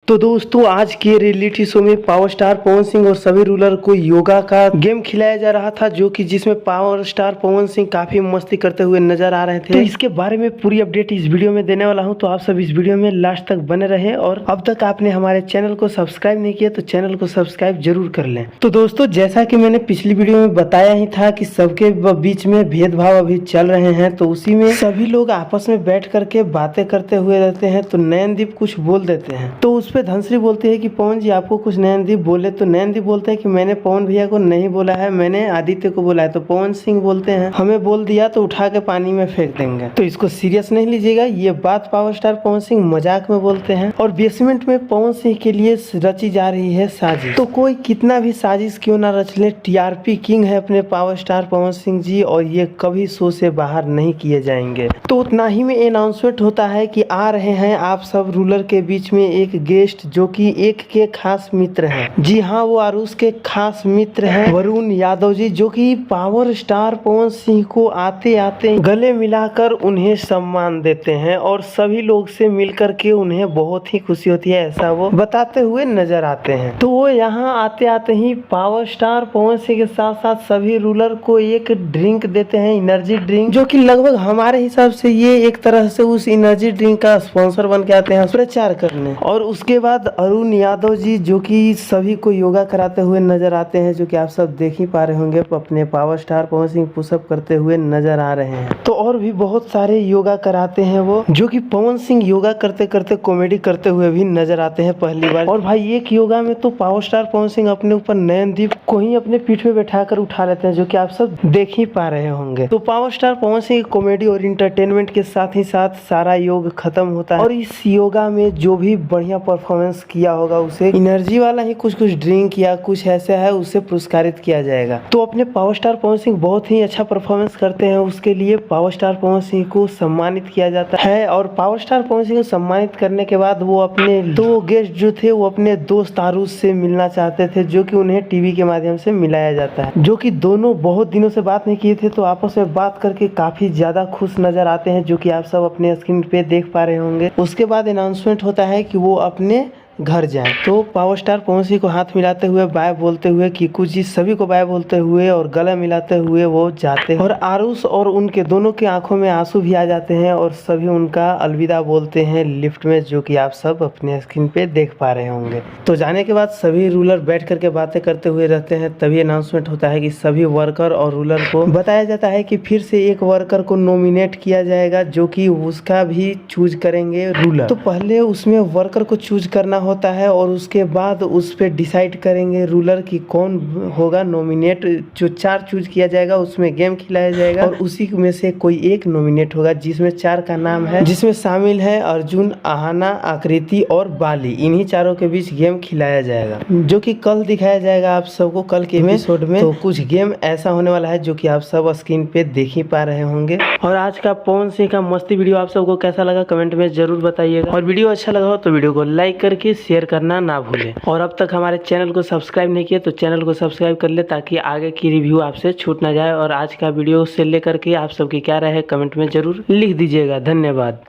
तो दोस्तों आज के रियलिटी शो में पावर स्टार पवन सिंह और सभी रूलर को योगा का गेम खिलाया जा रहा था, जो कि जिसमें पावर स्टार पवन सिंह काफी मस्ती करते हुए नजर आ रहे थे। तो इसके बारे में पूरी अपडेट इस वीडियो में देने वाला हूं, तो आप सब इस वीडियो में लास्ट तक बने रहें। और अब तक आपने हमारे चैनल को सब्सक्राइब नहीं किया तो चैनल को सब्सक्राइब जरूर कर लें। तो दोस्तों जैसा की मैंने पिछली वीडियो में बताया ही था कि सबके बीच में भेदभाव अभी चल रहे हैं, तो उसी में सभी लोग आपस में बैठ करके बातें करते हुए रहते हैं। तो नयनदीप कुछ बोल देते हैं, तो उस पे धनश्री बोलती है कि पवन जी आपको कुछ नयनदीप बोले। तो नयनदीप बोलते हैं कि मैंने पवन भैया को नहीं बोला है, मैंने आदित्य को बोला है। तो पवन सिंह बोलते हैं हमें बोल दिया तो उठा के पानी में फेंक देंगे, तो इसको सीरियस नहीं लीजिएगा। ये बात पावर स्टार पवन सिंह मजाक में बोलते हैं। और बेसमेंट में पवन सिंह के लिए रची जा रही है साजिश। तो कोई कितना भी साजिश क्यों ना रच ले, टीआरपी किंग है अपने पावर स्टार पवन सिंह जी, और ये कभी शो से बाहर नहीं किए जाएंगे। तो उतना ही में अनाउंसमेंट होता है कि आ रहे हैं आप सब रूलर के बीच में एक गेस्ट, जो कि एक के खास मित्र हैं। जी हाँ, वो आरुष के खास मित्र हैं वरुण यादव जी, जो कि पावर स्टार पवन सिंह को आते आते गले मिलाकर उन्हें सम्मान देते हैं और सभी लोग से मिलकर के उन्हें बहुत ही खुशी होती है, ऐसा वो बताते हुए नजर आते हैं। तो वो यहाँ आते आते ही पावर स्टार पवन सिंह के साथ साथ सभी रूलर को एक ड्रिंक देते हैं, एनर्जी ड्रिंक, जो कि लगभग हमारे हिसाब से ये एक तरह से उस एनर्जी ड्रिंक का स्पॉन्सर बन के आते हैं प्रचार करने। और उसके बाद अरुण यादव जी, जो कि सभी को योगा कराते हुए नजर आते हैं, जो कि आप सब देख ही पा रहे होंगे, अपने power star Pawan Singh pushup करते हुए नजर आ रहे हैं। तो और भी बहुत सारे योगा कराते हैं वो, जो कि पवन सिंह योगा करते करते कॉमेडी करते हुए भी नजर आते हैं पहली बार। और भाई एक योगा में तो पावर स्टार पवन सिंह अपने ऊपर नयनदीप को ही अपने पीठ पे बैठा कर उठा लेते हैं, जो कि आप सब देख ही पा रहे होंगे। तो power star Pawan Singh comedy और इंटरटेनमेंट के साथ ही साथ सारा योग खत्म होता है। और इस योगा में जो भी बढ़िया परफॉर्मेंस किया होगा उसे एनर्जी वाला ही कुछ ड्रिंक या कुछ ऐसा है उससे पुरस्कारित किया जाएगा। तो अपने पावर स्टार पवन सिंह बहुत ही अच्छा परफॉर्मेंस करते हैं, उसके लिए पावर स्टार पवन सिंह को सम्मानित किया जाता है। और पावर स्टार पवन सिंह को सम्मानित करने के बाद वो अपने दो गेस्ट जो थे वो अपने दोस्त आरुष से मिलना चाहते थे, जो कि उन्हें टीवी के माध्यम से मिलाया जाता है, जो कि दोनों बहुत दिनों से बात नहीं किए थे। तो आपस में बात करके काफी ज्यादा खुश नजर आते हैं, जो कि आप सब अपने स्क्रीन पे देख पा रहे होंगे। उसके बाद अनाउंसमेंट होता है कि वो अपने घर जाए। तो पावर स्टार पवन सिंह को हाथ मिलाते हुए बाय बोलते हुए, कीकू जी सभी को बाय बोलते हुए और गला मिलाते हुए वो जाते हैं। और आरुष और उनके दोनों की आंखों में आंसू भी आ जाते हैं और सभी उनका अलविदा बोलते हैं लिफ्ट में, जो कि आप सब अपने स्क्रीन पे देख पा रहे होंगे। तो जाने के बाद सभी रूलर बैठ करके बातें करते हुए रहते हैं। तभी अनाउंसमेंट होता है कि सभी वर्कर और रूलर को बताया जाता है कि फिर से एक वर्कर को नॉमिनेट किया जाएगा, जो कि उसका भी चूज करेंगे रूलर। तो पहले उसमें वर्कर को चूज करना होता है और उसके बाद उस पे डिसाइड करेंगे रूलर की कौन होगा नॉमिनेट। जो 4 चूज किया जाएगा उसमें गेम खिलाया जाएगा और उसी में से कोई एक नॉमिनेट होगा, जिसमें 4 का नाम है, जिसमें शामिल है अर्जुन, आहना, आकृति और बाली। इन्हीं चारों के बीच गेम खिलाया जाएगा, जो कि कल दिखाया जाएगा आप सबको कल के एपिसोड में। तो कुछ गेम ऐसा होने वाला है जो कि आप सब स्क्रीन पे देख ही पा रहे होंगे। और आज का पवन सिंह का मस्ती वीडियो आप सबको कैसा लगा कमेंट में जरूर बताइएगा। और वीडियो अच्छा लगा हो तो वीडियो को लाइक करके शेयर करना ना भूलें। और अब तक हमारे चैनल को सब्सक्राइब नहीं किया तो चैनल को सब्सक्राइब कर ले, ताकि आगे की रिव्यू आपसे छूट ना जाए। और आज का वीडियो से लेकर के आप सबकी क्या राय है कमेंट में जरूर लिख दीजिएगा। धन्यवाद।